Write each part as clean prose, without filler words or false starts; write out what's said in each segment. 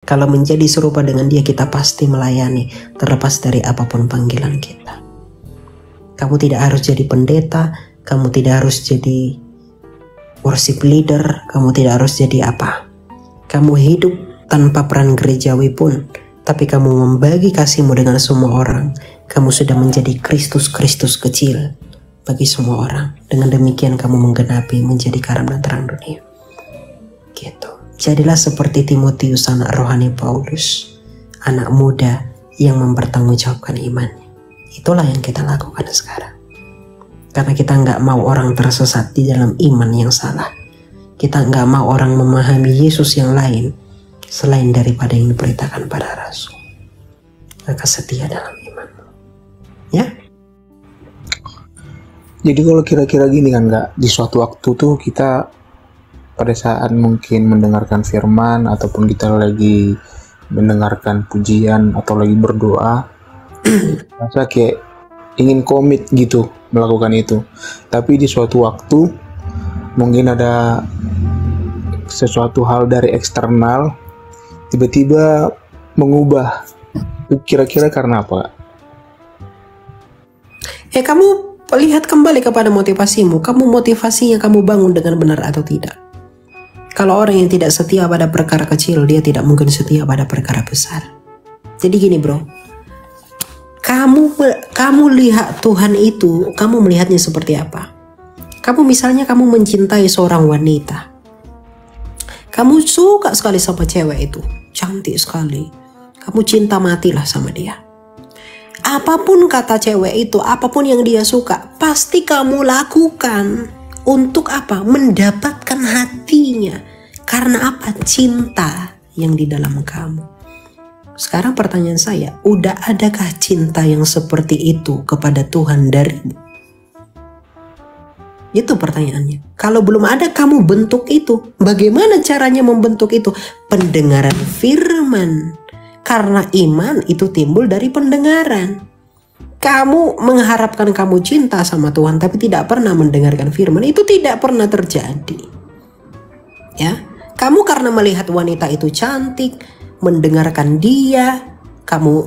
Kalau menjadi serupa dengan Dia, kita pasti melayani terlepas dari apapun panggilan kita. Kamu tidak harus jadi pendeta, kamu tidak harus jadi worship leader, kamu tidak harus jadi apa. Kamu hidup tanpa peran gerejawi pun, tapi kamu membagi kasihmu dengan semua orang. Kamu sudah menjadi Kristus kecil bagi semua orang. Dengan demikian kamu menggenapi menjadi garam dan terang dunia. Gitu. Jadilah seperti Timotius, anak rohani Paulus, anak muda yang mempertanggungjawabkan imannya. Itulah yang kita lakukan sekarang. Karena kita nggak mau orang tersesat di dalam iman yang salah. Kita nggak mau orang memahami Yesus yang lain selain daripada yang diberitakan pada Rasul. Maka setia dalam iman. Ya. Jadi kalau kira-kira gini kan nggak, di suatu waktu tuh kita pada saat mungkin mendengarkan firman ataupun kita lagi mendengarkan pujian atau lagi berdoa, rasa kayak ingin komit gitu melakukan itu. Tapi di suatu waktu mungkin ada sesuatu hal dari eksternal tiba-tiba mengubah. Kira-kira karena apa? Kamu lihat kembali kepada motivasimu. Kamu motivasinya kamu bangun dengan benar atau tidak? Kalau orang yang tidak setia pada perkara kecil, dia tidak mungkin setia pada perkara besar. Jadi gini bro, kamu lihat Tuhan itu, kamu melihatnya seperti apa? Kamu misalnya kamu mencintai seorang wanita, kamu suka sekali sama cewek itu, cantik sekali, kamu cinta matilah sama dia. Apapun kata cewek itu, apapun yang dia suka, pasti kamu lakukan. Untuk apa? Mendapatkan hatinya. Karena apa? Cinta yang di dalam kamu. Sekarang pertanyaan saya, udah adakah cinta yang seperti itu kepada Tuhan darimu? Itu pertanyaannya. Kalau belum ada, kamu bentuk itu. Bagaimana caranya membentuk itu? Pendengaran firman. Karena iman itu timbul dari pendengaran. Kamu mengharapkan kamu cinta sama Tuhan tapi tidak pernah mendengarkan firman, itu tidak pernah terjadi. Ya, kamu karena melihat wanita itu cantik, mendengarkan dia, kamu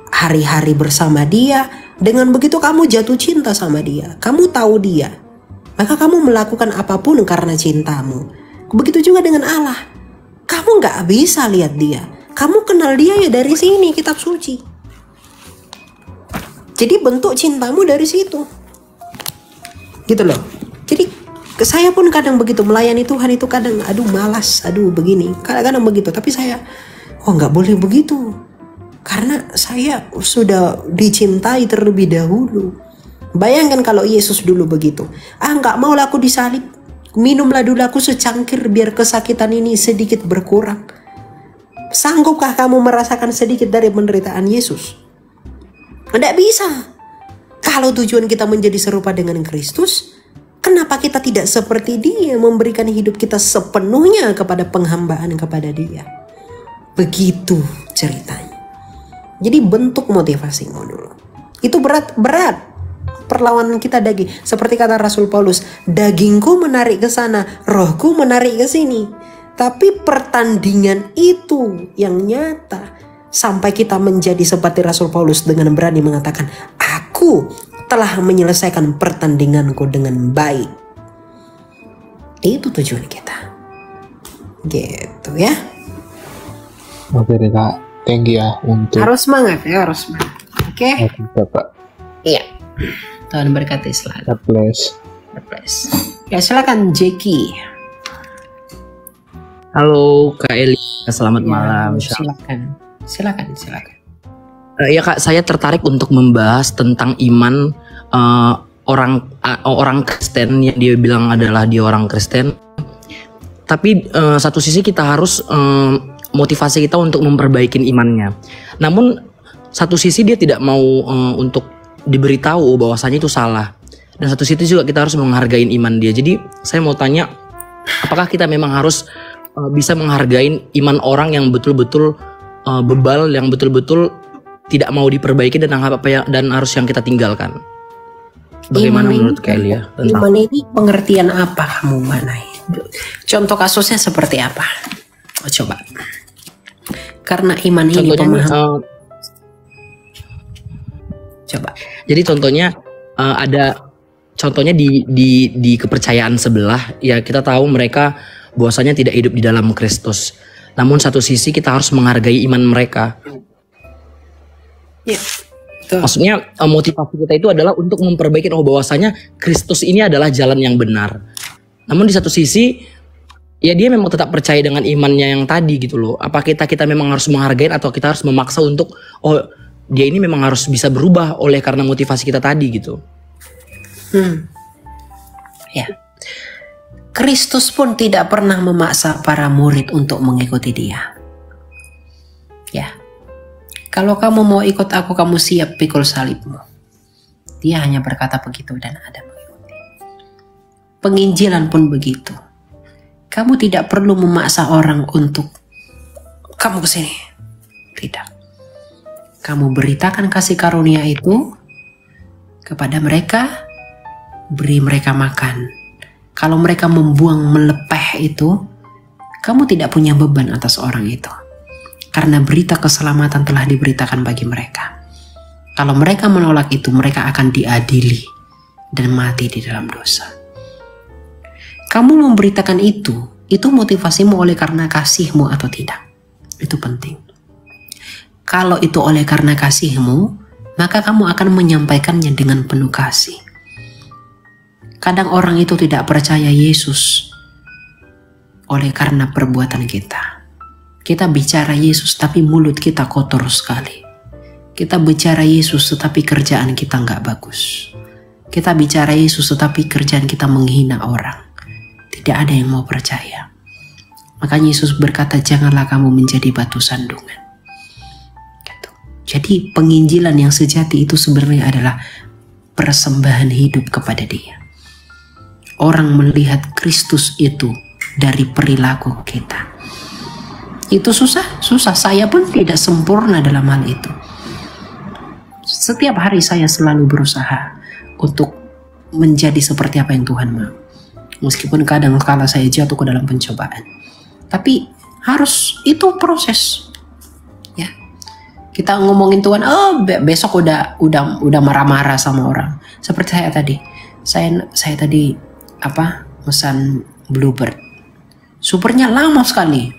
hari-hari bersama dia, dengan begitu kamu jatuh cinta sama dia, kamu tahu dia, maka kamu melakukan apapun karena cintamu. Begitu juga dengan Allah, kamu nggak bisa lihat dia, kamu kenal dia ya dari sini, kitab suci. Jadi bentuk cintamu dari situ. Gitu loh. Jadi saya pun kadang begitu melayani Tuhan itu kadang aduh malas, aduh begini. Kadang-kadang begitu, tapi saya nggak boleh begitu. Karena saya sudah dicintai terlebih dahulu. Bayangkan kalau Yesus dulu begitu. Nggak mau aku disalib. Minumlah dulu aku secangkir biar kesakitan ini sedikit berkurang. Sanggupkah kamu merasakan sedikit dari penderitaan Yesus? Tidak bisa. Kalau tujuan kita menjadi serupa dengan Kristus, kenapa kita tidak seperti Dia memberikan hidup kita sepenuhnya kepada penghambaan kepada Dia? Begitu ceritanya. Jadi bentuk motivasimu dulu. Itu berat. Perlawanan kita daging. Seperti kata Rasul Paulus, dagingku menarik ke sana, rohku menarik ke sini. Tapi pertandingan itu yang nyata. Sampai kita menjadi seperti Rasul Paulus dengan berani mengatakan, aku telah menyelesaikan pertandinganku dengan baik. Itu tujuan kita. Gitu ya. Oke deh Kak, thank you ya untuk. Harus semangat ya, harus semangat. Oke. Bapak. Iya. Tuhan berkati selalu. God bless. God bless. Ya silakan Jeki. Halo Kak Eli, selamat Ya, malam. Silakan. Ya Kak, saya tertarik untuk membahas tentang iman orang Kristen yang dia bilang adalah dia orang Kristen. Tapi satu sisi kita harus motivasi kita untuk memperbaiki imannya. Namun satu sisi dia tidak mau untuk diberitahu bahwasanya itu salah. Dan satu sisi juga kita harus menghargai iman dia. Jadi saya mau tanya, apakah kita memang harus bisa menghargai iman orang yang betul-betul bebal, yang betul-betul tidak mau diperbaiki dan harus yang kita tinggalkan? Bagaimana menurut Kak Elia? Iman ini pengertian apa kamu manai? Contoh kasusnya seperti apa? Coba. Karena iman ini Contohnya nih, pemahaman. Coba. jadi contohnya ada contohnya di kepercayaan sebelah ya, kita tahu mereka bahwasanya tidak hidup di dalam Kristus. Namun satu sisi kita harus menghargai iman mereka. Ya. Betul. Maksudnya motivasi kita itu adalah untuk memperbaiki bahwasanya Kristus ini adalah jalan yang benar. Namun di satu sisi ya dia memang tetap percaya dengan imannya yang tadi gitu loh. Apa kita memang harus menghargai atau kita harus memaksa untuk dia ini memang harus bisa berubah oleh karena motivasi kita tadi gitu. Ya. Kristus pun tidak pernah memaksa para murid untuk mengikuti dia. Ya. Kalau kamu mau ikut aku, kamu siap pikul salibmu. Dia hanya berkata begitu dan ada mengikuti. Penginjilan pun begitu. Kamu tidak perlu memaksa orang untuk kamu kesini. Tidak. Kamu beritakan kasih karunia itu kepada mereka, beri mereka makan. Kalau mereka membuang melepeh itu, kamu tidak punya beban atas orang itu. Karena berita keselamatan telah diberitakan bagi mereka. Kalau mereka menolak itu, mereka akan diadili dan mati di dalam dosa. Kamu memberitakan itu motivasimu oleh karena kasihmu atau tidak? Itu penting. Kalau itu oleh karena kasihmu, maka kamu akan menyampaikannya dengan penuh kasih. Kadang orang itu tidak percaya Yesus oleh karena perbuatan kita. Kita bicara Yesus tapi mulut kita kotor sekali. Kita bicara Yesus tetapi kerjaan kita nggak bagus. Kita bicara Yesus tetapi kerjaan kita menghina orang. Tidak ada yang mau percaya. Makanya Yesus berkata, janganlah kamu menjadi batu sandungan. Gitu. Jadi penginjilan yang sejati itu sebenarnya adalah persembahan hidup kepada Dia. Orang melihat Kristus itu dari perilaku kita. Itu susah. Saya pun tidak sempurna dalam hal itu. Setiap hari saya selalu berusaha untuk menjadi seperti apa yang Tuhan mau. Meskipun kadang kala saya jatuh ke dalam pencobaan. Tapi harus itu proses. Ya. Kita ngomongin Tuhan, besok udah marah-marah sama orang. Seperti saya tadi. Saya tadi pesan Bluebird. Supernya lama sekali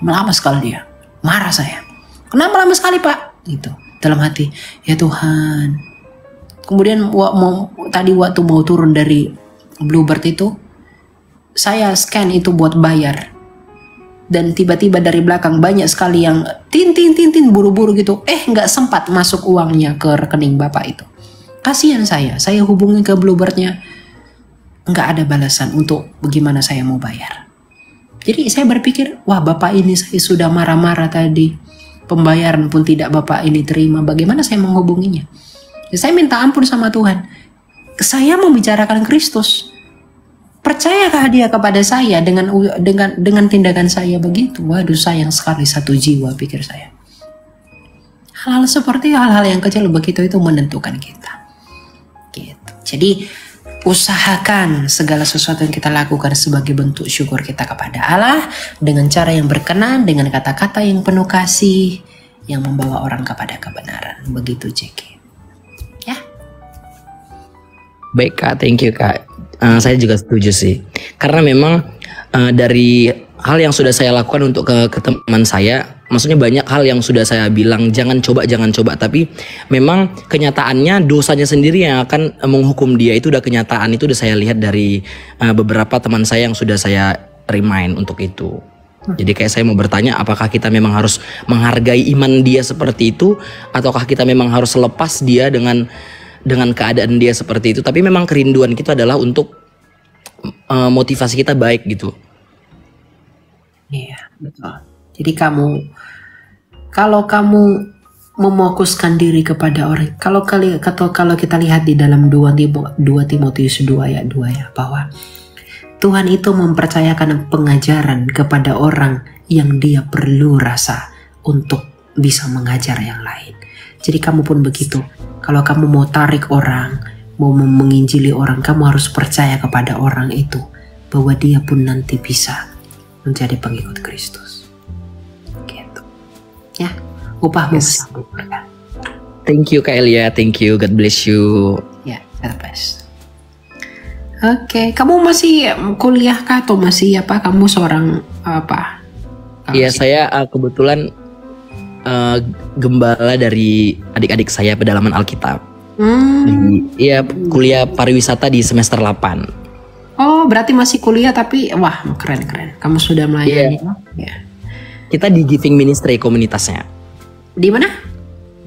dia. Marah saya. Kenapa lama sekali Pak? Gitu. Dalam hati, ya Tuhan. Kemudian waktu mau turun dari Bluebird itu, saya scan itu buat bayar. Dan tiba-tiba dari belakang banyak sekali yang tin buru-buru gitu. Nggak sempat masuk uangnya ke rekening Bapak itu. Kasihan saya hubungi ke Bluebirdnya. Nggak ada balasan untuk bagaimana saya mau bayar. Jadi saya berpikir, wah Bapak ini saya sudah marah-marah tadi. Pembayaran pun tidak Bapak ini terima. Bagaimana saya menghubunginya? Saya minta ampun sama Tuhan. Saya membicarakan Kristus. Percayakah Dia kepada saya dengan tindakan saya begitu? Waduh, sayang sekali satu jiwa, pikir saya. Hal-hal seperti hal-hal yang kecil begitu itu menentukan kita. Gitu. Jadi usahakan segala sesuatu yang kita lakukan sebagai bentuk syukur kita kepada Allah dengan cara yang berkenan, dengan kata-kata yang penuh kasih, yang membawa orang kepada kebenaran. Begitu Jeki. Ya. Baik Kak, thank you Kak. Saya juga setuju sih. Karena memang dari hal yang sudah saya lakukan untuk ke teman saya, maksudnya banyak hal yang sudah saya bilang jangan coba, tapi memang kenyataannya dosanya sendiri yang akan menghukum dia. Itu udah kenyataan, itu udah saya lihat dari beberapa teman saya yang sudah saya remind untuk itu. Jadi kayak saya mau bertanya, apakah kita memang harus menghargai iman dia seperti itu, ataukah kita memang harus lepas dia dengan keadaan dia seperti itu. Tapi memang kerinduan kita adalah untuk motivasi kita baik gitu. Iya, betul. Jadi kalau kamu memfokuskan diri kepada orang, kalau kita lihat di dalam 2 Timotius 2 ayat 2 ya, bahwa Tuhan itu mempercayakan pengajaran kepada orang yang dia perlu rasa untuk bisa mengajar yang lain. Jadi kamu pun begitu. Kalau kamu mau tarik orang, mau menginjili orang, kamu harus percaya kepada orang itu bahwa dia pun nanti bisa menjadi pengikut Kristus. Gitu. Ya. Upahmu Yes. bersambut berkah. Thank you Kak Elia, thank you, God bless you. Ya, terpas. Oke, kamu masih kuliah kah atau masih apa? Kamu seorang apa? Iya, saya kebetulan gembala dari adik-adik saya pedalaman Alkitab. Iya, kuliah pariwisata di semester 8. Oh, berarti masih kuliah tapi wah keren. Kamu sudah melayani. Ya. Kita di Giving Ministry komunitasnya. Di mana?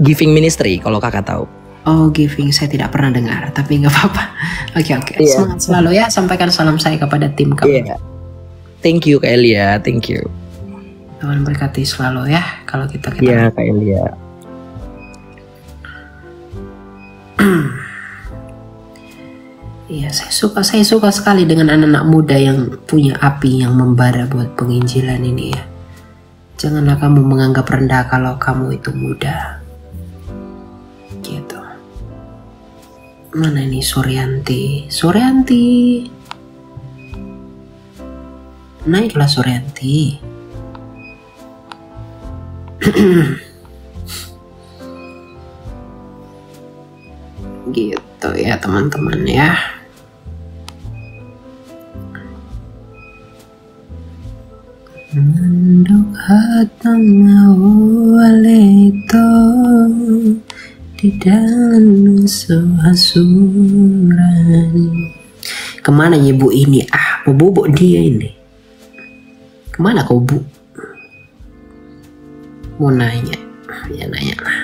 Giving Ministry kalau kakak tahu. Oh, Giving saya tidak pernah dengar, tapi nggak apa-apa. Oke. Iya. Semangat selalu ya. Sampaikan salam saya kepada tim kamu. Iya. Thank you Kak Elia, thank you. Tuhan berkati selalu ya. Kalau kita Iya Kak Elia. Iya, saya suka sekali dengan anak-anak muda yang punya api yang membara buat penginjilan ini ya. Janganlah kamu menganggap rendah kalau kamu itu muda. Gitu. Mana ini Suryanti? Naiklah Suryanti. Gitu ya teman-teman ya. Menduk hatamu walito di dalam hasuran. Kemana ya bu ini? Mau bobok dia ini. Kemana kau bu? Mau nanya. Ya nanya lah.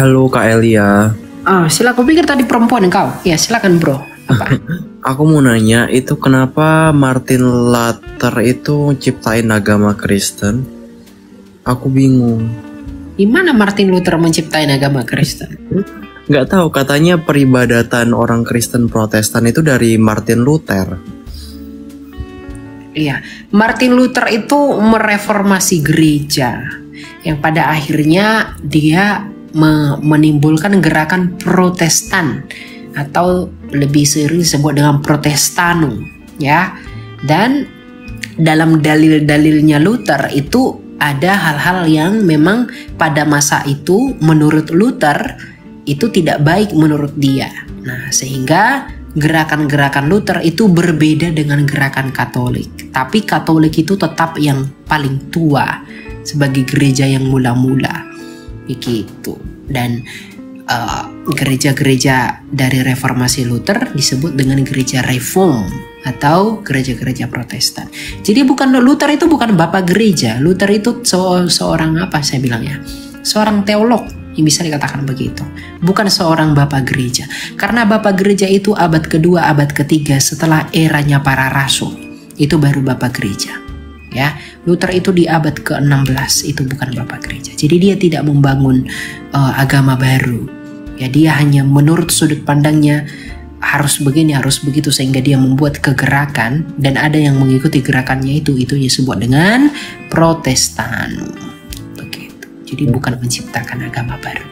Halo Kak Elia. Silakan. Pikir tadi perempuan kau. Ya silakan bro. Apa? Aku mau nanya, itu kenapa Martin Luther itu ciptain agama Kristen? Aku bingung. Gimana Martin Luther menciptain agama Kristen? Nggak tahu, katanya peribadatan orang Kristen Protestan itu dari Martin Luther. Iya, Martin Luther itu mereformasi gereja yang pada akhirnya dia menimbulkan gerakan Protestan atau lebih sering disebut dengan Protestanum ya. Dan dalam dalil-dalilnya Luther itu ada hal-hal yang memang pada masa itu menurut Luther itu tidak baik menurut dia. Nah, sehingga gerakan-gerakan Luther itu berbeda dengan gerakan Katolik. Tapi Katolik itu tetap yang paling tua sebagai gereja yang mula-mula. Begitu. Dan gereja-gereja dari reformasi Luther disebut dengan gereja reform atau gereja-gereja Protestan. Jadi Luther itu bukan bapak gereja. Luther itu seorang apa saya bilang ya? Seorang teolog yang bisa dikatakan begitu. Bukan seorang bapak gereja. Karena bapak gereja itu abad kedua, abad ketiga setelah eranya para rasul. Itu baru bapak gereja. Ya, Luther itu di abad ke-16 itu bukan bapak gereja. Jadi dia tidak membangun agama baru. Ya, dia hanya menurut sudut pandangnya harus begini, harus begitu, sehingga dia membuat kegerakan dan ada yang mengikuti gerakannya itu disebut dengan Protestan. Begitu. Jadi bukan menciptakan agama baru.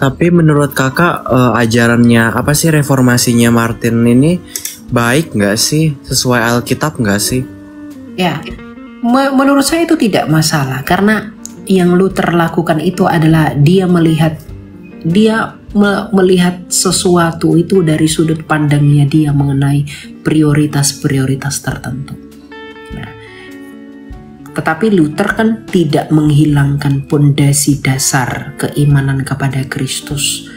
Tapi menurut kakak ajarannya apa sih, reformasinya Martin ini baik nggak sih? Sesuai Alkitab nggak sih? Ya, menurut saya itu tidak masalah karena yang Luther lakukan itu adalah dia melihat sesuatu itu dari sudut pandangnya dia mengenai prioritas-prioritas tertentu. Nah, tetapi Luther kan tidak menghilangkan pondasi dasar keimanan kepada Kristus,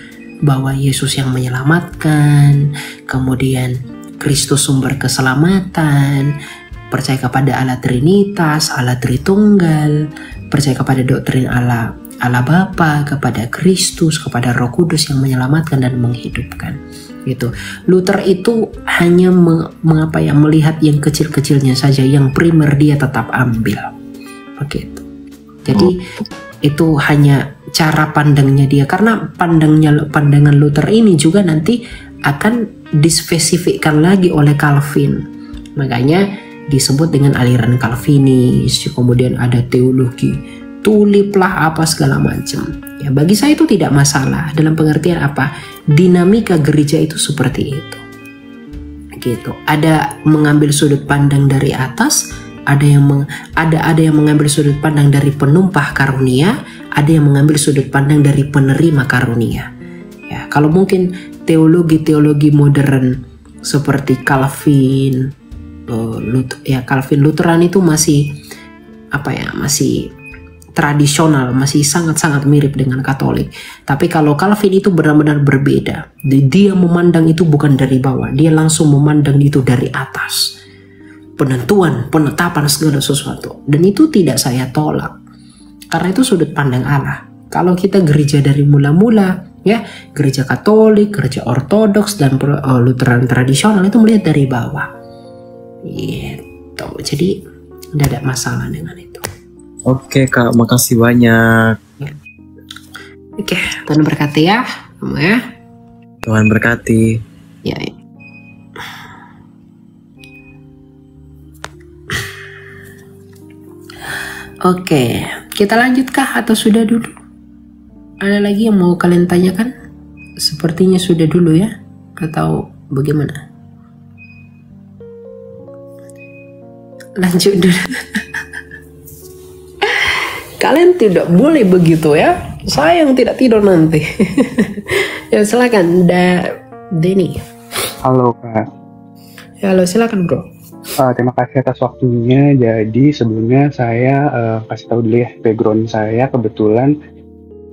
bahwa Yesus yang menyelamatkan, kemudian Kristus sumber keselamatan, percaya kepada Allah Trinitas, Allah Tritunggal, percaya kepada doktrin Allah Bapa, kepada Kristus, kepada Roh Kudus yang menyelamatkan dan menghidupkan. Gitu. Luther itu hanya melihat yang kecil-kecilnya saja, yang primer dia tetap ambil. Begitu. Jadi itu hanya cara pandangnya dia, karena pandangan Luther ini juga nanti akan dispesifikkan lagi oleh Calvin. Makanya disebut dengan aliran Calvinis, kemudian ada teologi tulip lah apa segala macam. Ya, bagi saya itu tidak masalah dalam pengertian apa? Dinamika gereja itu seperti itu. Gitu. Ada mengambil sudut pandang dari atas, ada yang mengambil sudut pandang dari penumpah karunia, ada yang mengambil sudut pandang dari penerima karunia. Ya, kalau mungkin teologi modern seperti Calvin, Calvin Lutheran itu masih masih tradisional, masih sangat-sangat mirip dengan Katolik. Tapi kalau Calvin itu benar-benar berbeda. Dia memandang itu bukan dari bawah, dia langsung memandang itu dari atas. Penetapan segala sesuatu. Dan itu tidak saya tolak. Karena itu sudut pandang Allah. Kalau kita gereja dari mula-mula, ya, gereja Katolik, gereja Ortodoks, dan Lutheran tradisional itu melihat dari bawah. Gitu. Jadi tidak ada masalah dengan itu. Oke Kak, makasih banyak. Oke, Tuhan berkati ya, kamu ya. Tuhan berkati. Ya. Oke, kita lanjutkah atau sudah dulu? Ada lagi yang mau kalian tanyakan? Sepertinya sudah dulu ya, atau bagaimana? Lanjut dulu. Kalian tidak boleh begitu ya. Saya yang tidak tidur nanti. Ya silakan, Denny. Halo Kak. Halo, silakan bro. Terima kasih atas waktunya. Jadi sebelumnya saya kasih tahu dulu ya, background saya kebetulan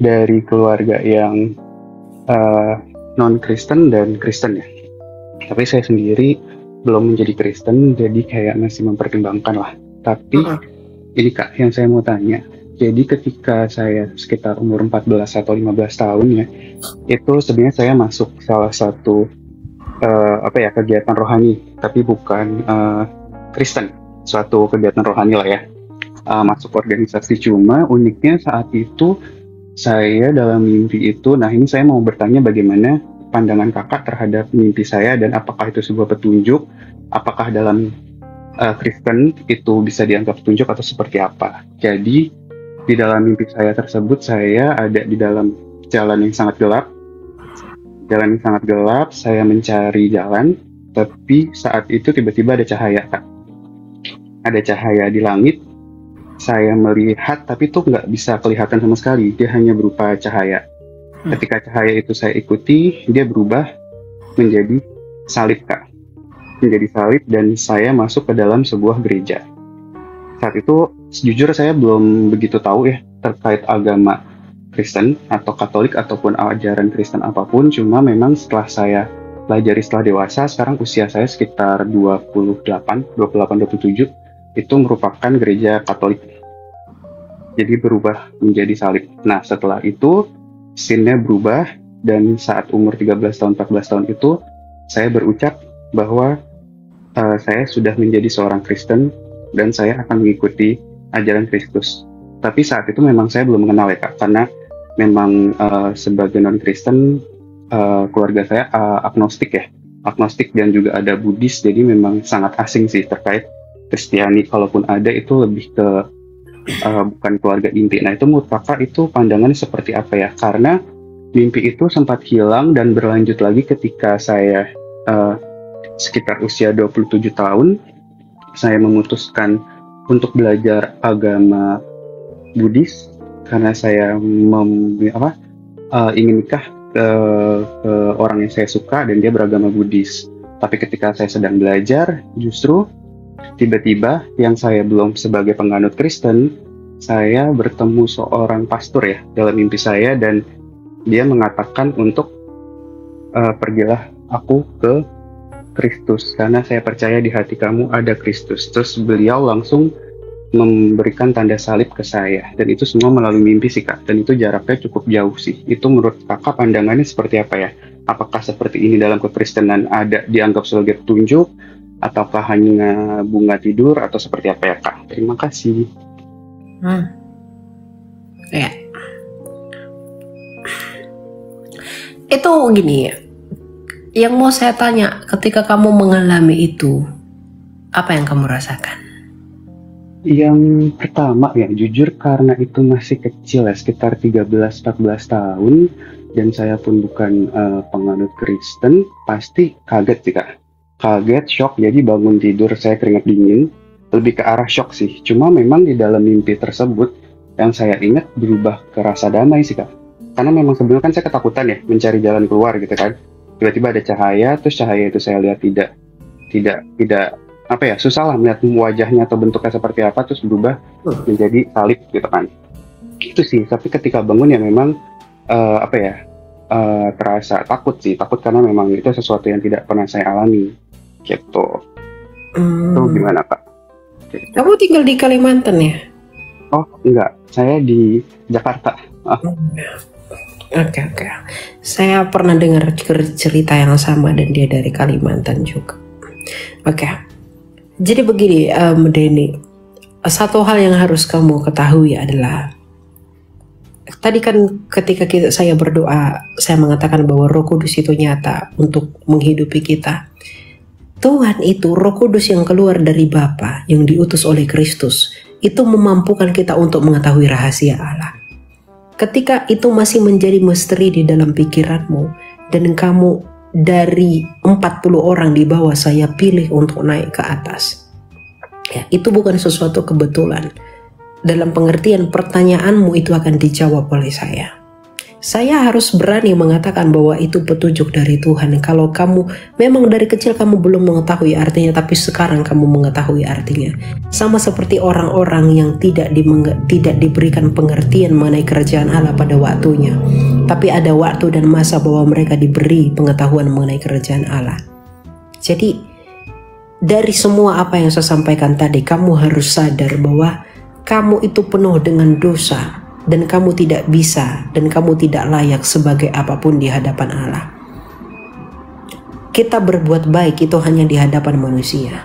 dari keluarga yang non-Kristen dan Kristen ya. Tapi saya sendiri belum menjadi Kristen, jadi kayak masih mempertimbangkan lah. Tapi ini Kak, yang saya mau tanya. Jadi ketika saya sekitar umur 14 atau 15 tahun ya, itu sebenarnya saya masuk salah satu kegiatan rohani, tapi bukan Kristen, suatu kegiatan rohani lah ya, masuk organisasi. Cuma uniknya saat itu saya dalam mimpi itu, nah ini saya mau bertanya bagaimana pandangan kakak terhadap mimpi saya dan apakah itu sebuah petunjuk, apakah dalam Kristen itu bisa dianggap petunjuk atau seperti apa. Jadi di dalam mimpi saya tersebut, saya ada di dalam jalan yang sangat gelap. Jalan yang sangat gelap, saya mencari jalan, tapi saat itu tiba-tiba ada cahaya, Kak. Ada cahaya di langit, saya melihat, tapi itu nggak bisa kelihatan sama sekali, dia hanya berupa cahaya. Ketika cahaya itu saya ikuti, dia berubah menjadi salib, Kak. Menjadi salib, dan saya masuk ke dalam sebuah gereja. Saat itu sejujurnya saya belum begitu tahu ya terkait agama Kristen atau Katolik ataupun ajaran Kristen apapun. Cuma memang setelah saya pelajari setelah dewasa, sekarang usia saya sekitar 27 itu merupakan gereja Katolik. Jadi berubah menjadi salib. Nah setelah itu scene-nya berubah, dan saat umur 13 tahun 14 tahun itu saya berucap bahwa saya sudah menjadi seorang Kristen dan saya akan mengikuti ajaran Kristus. Tapi saat itu memang saya belum mengenal ya Kak, karena memang sebagai non-Kristen keluarga saya agnostik ya, agnostik dan juga ada Buddhis, jadi memang sangat asing sih terkait Kristiani. Kalaupun ada itu lebih ke bukan keluarga inti. Nah itu menurut kakak itu pandangannya seperti apa ya? Karena mimpi itu sempat hilang dan berlanjut lagi ketika saya sekitar usia 27 tahun. Saya memutuskan untuk belajar agama Buddhis karena saya ingin nikah ke orang yang saya suka dan dia beragama Buddhis. Tapi ketika saya sedang belajar, justru tiba-tiba yang saya belum sebagai penganut Kristen, saya bertemu seorang pastor ya dalam mimpi saya, dan dia mengatakan untuk pergilah aku ke Kristus karena saya percaya di hati kamu ada Kristus. Terus beliau langsung memberikan tanda salib ke saya, dan itu semua melalui mimpi sih Kak, dan itu jaraknya cukup jauh sih. Itu menurut kakak pandangannya seperti apa ya? Apakah seperti ini dalam kekristenan ada dianggap sebagai petunjuk, ataukah hanya bunga tidur, atau seperti apa ya Kak? Terima kasih. Ya. Itu gini ya. Yang mau saya tanya, ketika kamu mengalami itu, apa yang kamu rasakan? Yang pertama ya, jujur karena itu masih kecil ya, sekitar 13-14 tahun, dan saya pun bukan penganut Kristen, pasti kaget sih Kak. Kaget, shock, jadi bangun tidur saya keringat dingin, lebih ke arah shock sih. Cuma memang di dalam mimpi tersebut yang saya ingat berubah ke rasa damai sih Kak. Karena memang sebelumnya kan saya ketakutan ya mencari jalan keluar gitu kan. Tiba-tiba ada cahaya, terus cahaya itu saya lihat tidak apa ya, susah lah melihat wajahnya atau bentuknya seperti apa, terus berubah menjadi salib gitu kan. Itu sih. Tapi ketika bangun ya memang terasa takut karena memang itu sesuatu yang tidak pernah saya alami gitu. Itu gimana Kak? Kamu tinggal di Kalimantan ya? Oh enggak, saya di Jakarta. Oke. Saya pernah dengar cerita yang sama dan dia dari Kalimantan juga. Oke. Jadi begini, Denny, satu hal yang harus kamu ketahui adalah tadi kan ketika saya berdoa, saya mengatakan bahwa Roh Kudus itu nyata untuk menghidupi kita. Tuhan itu, Roh Kudus yang keluar dari Bapa, yang diutus oleh Kristus, itu memampukan kita untuk mengetahui rahasia Allah. Ketika itu masih menjadi misteri di dalam pikiranmu, dan kamu dari 40 orang di bawah saya pilih untuk naik ke atas, ya, itu bukan sesuatu kebetulan. Dalam pengertian pertanyaanmu itu akan dijawab oleh saya. Saya harus berani mengatakan bahwa itu petunjuk dari Tuhan. Kalau kamu memang dari kecil kamu belum mengetahui artinya, tapi sekarang kamu mengetahui artinya. Sama seperti orang-orang yang tidak diberikan pengertian mengenai kerajaan Allah pada waktunya, tapi ada waktu dan masa bahwa mereka diberi pengetahuan mengenai kerajaan Allah. Jadi dari semua apa yang saya sampaikan tadi, kamu harus sadar bahwa kamu itu penuh dengan dosa, dan kamu tidak bisa dan kamu tidak layak sebagai apapun di hadapan Allah. Kita berbuat baik itu hanya di hadapan manusia,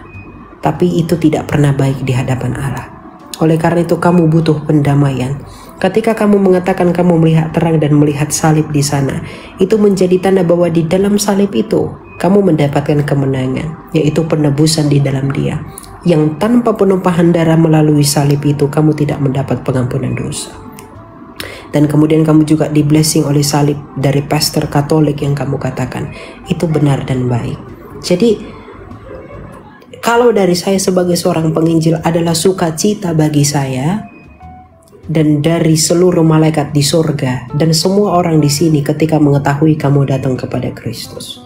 tapi itu tidak pernah baik di hadapan Allah. Oleh karena itu kamu butuh pendamaian. Ketika kamu mengatakan kamu melihat terang dan melihat salib di sana, itu menjadi tanda bahwa di dalam salib itu kamu mendapatkan kemenangan, yaitu penebusan di dalam Dia. Yang tanpa penumpahan darah melalui salib itu kamu tidak mendapat pengampunan dosa. Dan kemudian kamu juga di blessing oleh salib dari pastor Katolik yang kamu katakan itu benar dan baik. Jadi kalau dari saya sebagai seorang penginjil adalah sukacita bagi saya dan dari seluruh malaikat di surga dan semua orang di sini ketika mengetahui kamu datang kepada Kristus.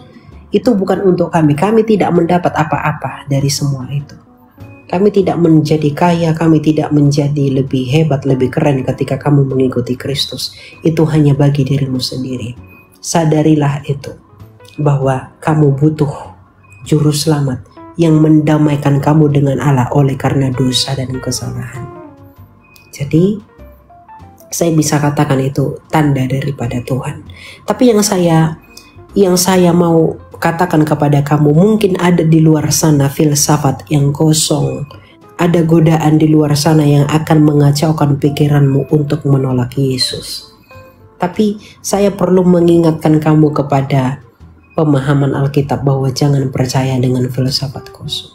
Itu bukan untuk kami tidak mendapat apa-apa dari semua itu. Kami tidak menjadi kaya, kami tidak menjadi lebih hebat, lebih keren ketika kamu mengikuti Kristus. Itu hanya bagi dirimu sendiri. Sadarilah itu, bahwa kamu butuh juru selamat yang mendamaikan kamu dengan Allah oleh karena dosa dan kesalahan. Jadi, saya bisa katakan itu tanda daripada Tuhan. Tapi yang saya mau katakan kepada kamu, mungkin ada di luar sana filsafat yang kosong, ada godaan di luar sana yang akan mengacaukan pikiranmu untuk menolak Yesus. Tapi saya perlu mengingatkan kamu kepada pemahaman Alkitab bahwa jangan percaya dengan filsafat kosong.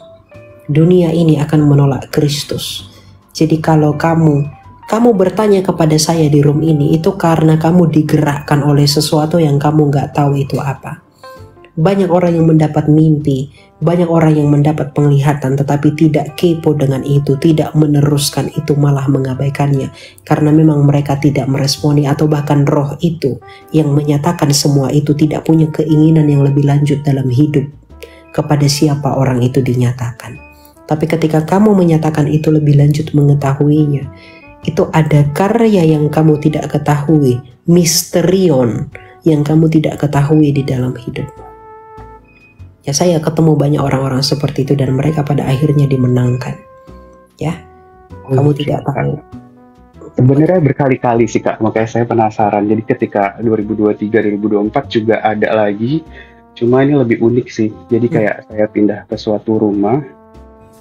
Dunia ini akan menolak Kristus. Jadi kalau kamu bertanya kepada saya di room ini, itu karena kamu digerakkan oleh sesuatu yang kamu gak tahu itu apa. Banyak orang yang mendapat mimpi, banyak orang yang mendapat penglihatan tetapi tidak kepo dengan itu, tidak meneruskan itu, malah mengabaikannya karena memang mereka tidak meresponi, atau bahkan roh itu yang menyatakan semua itu tidak punya keinginan yang lebih lanjut dalam hidup kepada siapa orang itu dinyatakan. Tapi ketika kamu menyatakan itu lebih lanjut mengetahuinya, itu ada karya yang kamu tidak ketahui, misterion yang kamu tidak ketahui di dalam hidupmu. Ya, saya ketemu banyak orang-orang seperti itu dan mereka pada akhirnya dimenangkan. Ya, kamu tidak tahu. Sebenarnya berkali-kali sih Kak, makanya saya penasaran. Jadi ketika 2023-2024 juga ada lagi, cuma ini lebih unik sih. Jadi kayak saya pindah ke suatu rumah,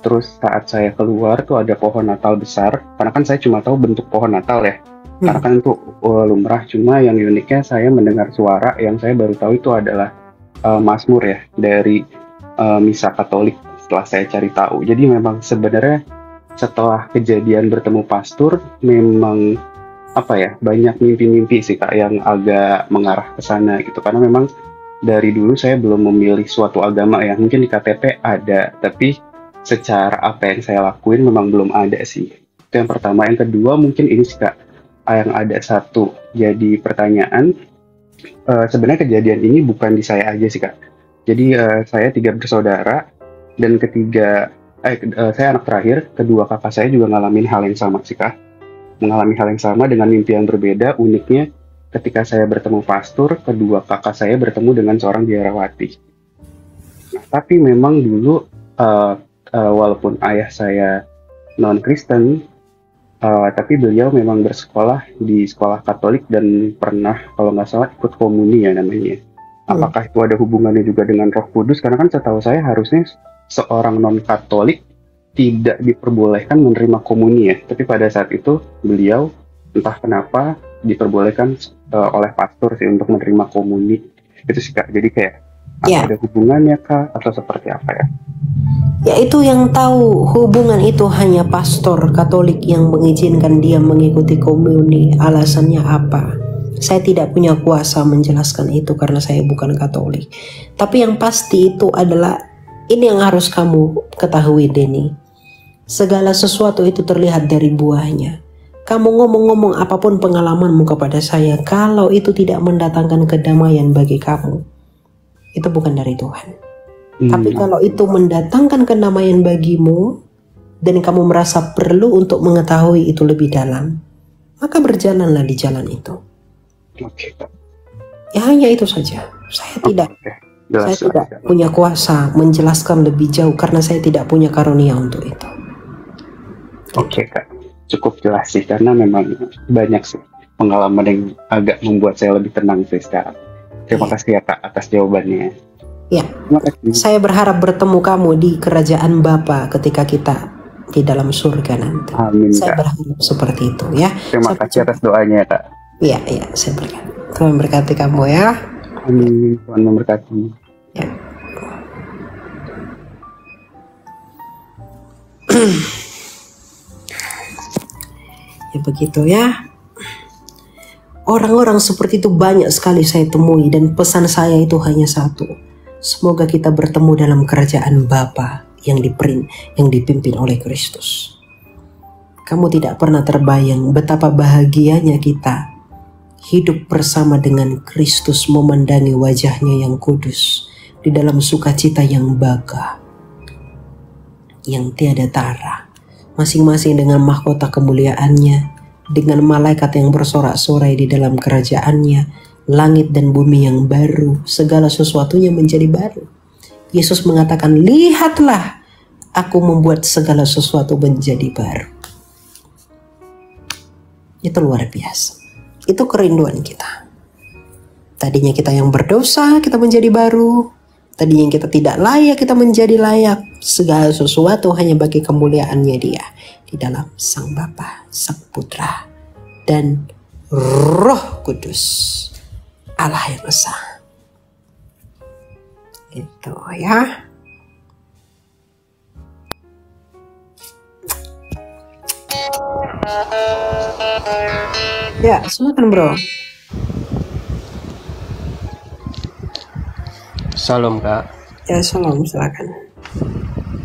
terus saat saya keluar tuh ada pohon Natal besar. Karena kan saya cuma tahu bentuk pohon Natal ya. Karena kan itu lumrah, cuma yang uniknya saya mendengar suara yang saya baru tahu itu adalah Mazmur ya dari Misa Katolik setelah saya cari tahu. Jadi memang sebenarnya setelah kejadian bertemu pastor, memang banyak mimpi-mimpi sih Kak yang agak mengarah ke sana gitu. Karena memang dari dulu saya belum memilih suatu agama ya. Mungkin di KTP ada, tapi secara apa yang saya lakuin memang belum ada sih. Itu yang pertama. Yang kedua mungkin ini sih Kak, yang ada satu jadi pertanyaan. Sebenarnya kejadian ini bukan di saya aja sih Kak. Jadi saya 3 bersaudara dan saya anak terakhir. Kedua kakak saya juga ngalamin hal yang sama sih Kak. Mengalami hal yang sama dengan mimpi yang berbeda. Uniknya ketika saya bertemu pastor, kedua kakak saya bertemu dengan seorang biarawati. Nah, tapi memang dulu walaupun ayah saya non-Kristen, tapi beliau memang bersekolah di sekolah Katolik dan pernah kalau nggak salah ikut komuni ya namanya. Apakah itu ada hubungannya juga dengan Roh Kudus? Karena kan setahu saya harusnya seorang non-Katolik tidak diperbolehkan menerima komuni ya. Tapi pada saat itu beliau entah kenapa diperbolehkan oleh pastor sih untuk menerima komuni. Itu sih Kak. Jadi kayak ada hubungannya Kak atau seperti apa ya? Ya, itu yang tahu hubungan itu hanya pastor Katolik yang mengizinkan dia mengikuti komuni. Alasannya apa? Saya tidak punya kuasa menjelaskan itu karena saya bukan Katolik. Tapi yang pasti itu adalah, ini yang harus kamu ketahui Denny. Segala sesuatu itu terlihat dari buahnya. Kamu ngomong-ngomong apapun pengalamanmu kepada saya, kalau itu tidak mendatangkan kedamaian bagi kamu, itu bukan dari Tuhan. Tapi kalau itu mendatangkan kedamaian bagimu dan kamu merasa perlu untuk mengetahui itu lebih dalam, maka berjalanlah di jalan itu. Ya hanya itu saja. Saya tidak punya kuasa menjelaskan lebih jauh karena saya tidak punya karunia untuk itu. Oke Kak, cukup jelas sih karena memang banyak sih pengalaman yang agak membuat saya lebih tenang sih sekarang. Terima kasih ya Kak atas jawabannya. Ya, saya berharap bertemu kamu di kerajaan Bapa ketika kita di dalam surga nanti. Amin, saya Kak. berharap seperti itu ya. Terima kasih atas doanya Kak. Iya, saya berkati. Tuhan berkati kamu ya. Amin, Tuhan memberkati. Ya. Ya begitu ya. Orang-orang seperti itu banyak sekali saya temui dan pesan saya itu hanya satu. Semoga kita bertemu dalam kerajaan Bapa yang dipimpin oleh Kristus. Kamu tidak pernah terbayang betapa bahagianya kita hidup bersama dengan Kristus, memandangi wajahnya yang kudus di dalam sukacita yang baka, yang tiada tara, masing-masing dengan mahkota kemuliaannya, dengan malaikat yang bersorak-sorai di dalam kerajaannya, langit dan bumi yang baru, segala sesuatunya menjadi baru. Yesus mengatakan, lihatlah, aku membuat segala sesuatu menjadi baru. Itu luar biasa. Itu kerinduan kita. Tadinya kita yang berdosa, kita menjadi baru. Tadinya kita tidak layak, kita menjadi layak. Segala sesuatu hanya bagi kemuliaannya Dia di dalam Sang Bapa, Sang Putra, dan Roh Kudus, Allah yang Esa. Itu ya. Ya, silakan bro. Salam Kak. Ya, salam, silakan.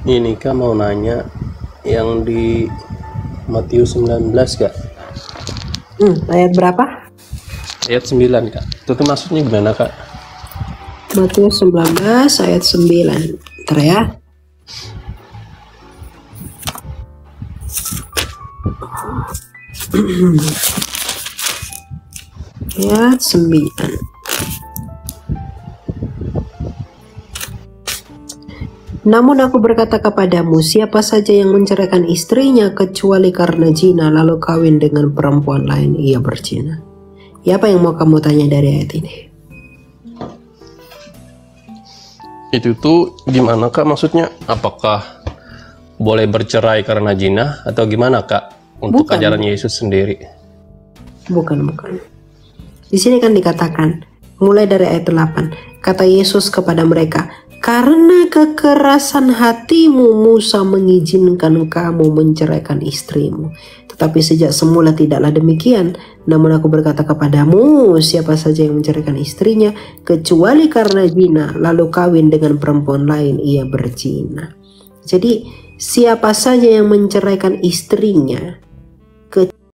Ini Kak mau nanya yang di Matius 19 Kak. Ayat berapa? Ayat 9 Kak. Itu tuh maksudnya gimana Kak? Matius 19 ayat 9. Ntar ya. Ayat 9. Namun aku berkata kepadamu, siapa saja yang menceraikan istrinya kecuali karena zina lalu kawin dengan perempuan lain, ia berzina. Ya, apa yang mau kamu tanya dari ayat ini? Itu tuh gimana Kak maksudnya? Apakah boleh bercerai karena zina atau gimana Kak? Untuk Bukan. ajaran Yesus sendiri. Bukan. Di sini kan dikatakan, mulai dari ayat 8, kata Yesus kepada mereka, karena kekerasan hatimu Musa mengizinkan kamu menceraikan istrimu. Tetapi sejak semula tidaklah demikian. Namun aku berkata kepadamu, siapa saja yang menceraikan istrinya kecuali karena zina lalu kawin dengan perempuan lain, ia berzina. Jadi siapa saja yang menceraikan istrinya